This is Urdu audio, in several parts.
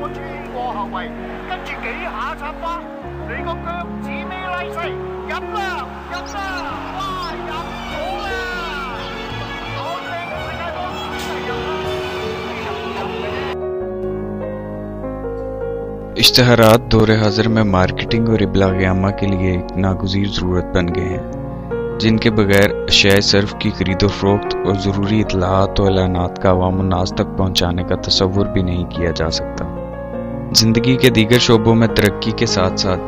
個穿過後圍，跟住幾下插花，你個腳趾尾拉細，入啦，哇，入咗啦！好靚嘅世界波，真係入啦！اشتہارات دور حاضر میں مارکیٹنگ اور ابلاغیامہ کے لیے ایک ناگزیر ضرورت بن گئے ہیں، جن کے بغیر اشیاء صرف کی خرید و فروخت اور ضروری اطلاعات و اعلانات کا عوام الناس تک پہنچانے کا تصور بھی نہیں کیا جا سکتا۔ زندگی کے دیگر شعبوں میں ترقی کے ساتھ ساتھ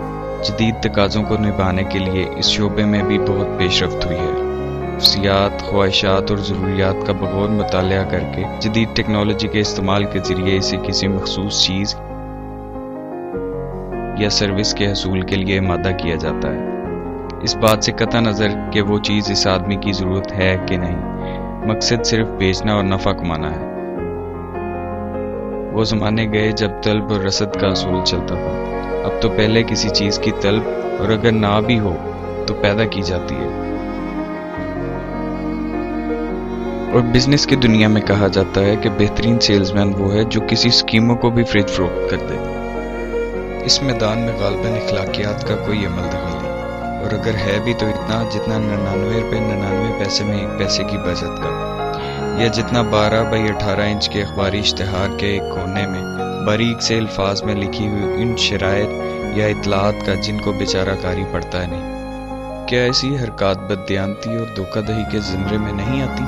جدید تقاضوں کو نبھانے کے لیے اس شعبے میں بھی بہت پیش رفت ہوئی ہے۔ نفسیات، خواہشات اور ضروریات کا بغور مطالعہ کر کے جدید ٹیکنالوجی کے استعمال کے ذریعے اسے کسی مخصوص چیز یا سروس کے حصول کے لیے آمادہ کیا جاتا ہے، اس بات سے قطع نظر کہ وہ چیز اس آدمی کی ضرورت ہے کہ نہیں، مقصد صرف بیچنا اور نفع کمانا ہے۔ وہ زمانے گئے جب طلب اور رسد کا اصول چلتا تھا، اب تو پہلے کسی چیز کی طلب اور اگر نہ بھی ہو تو پیدا کی جاتی ہے۔ اور بزنس کی دنیا میں کہا جاتا ہے کہ بہترین سیلز مین وہ ہے جو کسی اسکیموں کو بھی خرید فروخت کر دے۔ اس میدان میں غالباً اخلاقیات کا کوئی عمل دخل نہیں، اور اگر ہے بھی تو اتنا جتنا 99 روپے 99 پیسے میں 1 پیسے کی بچت کا، یا جتنا 12 بائی 18 انچ کے اخباری اشتہار کے ایک کونے میں باریک سے الفاظ میں لکھی ہوئی ان شرائط یا اطلاعات کا جن کو بیچارہ کاری پڑتا ہے نہیں۔ کیا ایسی حرکات بددیانتی اور دھوکہ دہی کے زمرے میں نہیں آتی؟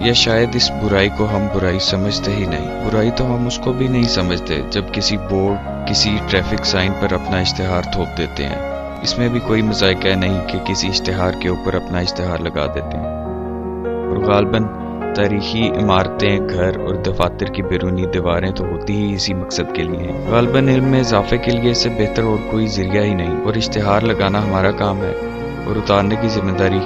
یا شاید اس برائی کو ہم برائی سمجھتے ہی نہیں؟ برائی تو ہم اس کو بھی نہیں سمجھتے جب کسی بورڈ، کسی ٹریفک سائن پر اپنا اشتہار تھوپ دیتے ہیں۔ اس میں بھی کوئی مذائقہ نہیں کہ کسی اشتہار کے اوپر اپنا اشتہار لگا دیتے ہیں۔ اور غالباً تاریخی عمارتیں، گھر اور دفاتر کی بیرونی دیواریں تو ہوتی ہی اسی مقصد کے لیے ہیں۔ غالباً علم میں اضافے کے لیے اس سے بہتر اور کوئی ذریعہ ہی نہیں، اور اشتہار لگانا ہمارا کام ہے اور اتارنے کی ذمہ داری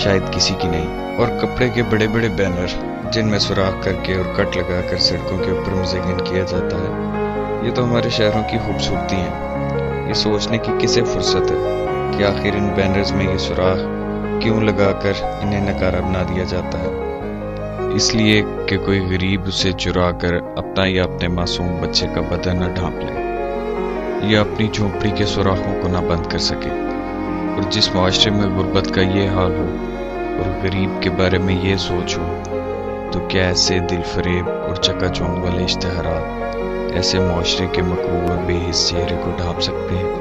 شاید کسی کی نہیں۔ اور کپڑے کے بڑے بڑے بینر جن میں سوراخ کر کے اور کٹ لگا کر سڑکوں کے اوپر مزین کیا جاتا ہے، یہ تو ہمارے شہروں کی خوبصورتی ہیں۔ یہ سوچنے کی کسے فرصت ہے کہ آخر ان بینرز میں یہ سوراخ کیوں لگا کر انہیں نکارہ بنا دیا جاتا ہے؟ اس لیے کہ کوئی غریب اسے چرا کر اپنا یا اپنے معصوم بچے کا بدن نہ ڈھانپ لے، یا اپنی جھونپڑی کے سوراخوں کو نہ بند کر سکے۔ اور جس معاشرے میں غربت کا یہ حال ہو اور غریب کے بارے میں یہ سوچ ہو، تو کیا ایسے دل فریب اور چکا چوند والے اشتہارات ایسے معاشرے کے مقبول اور بے حس چہرے کو ڈھانپ سکتے ہیں؟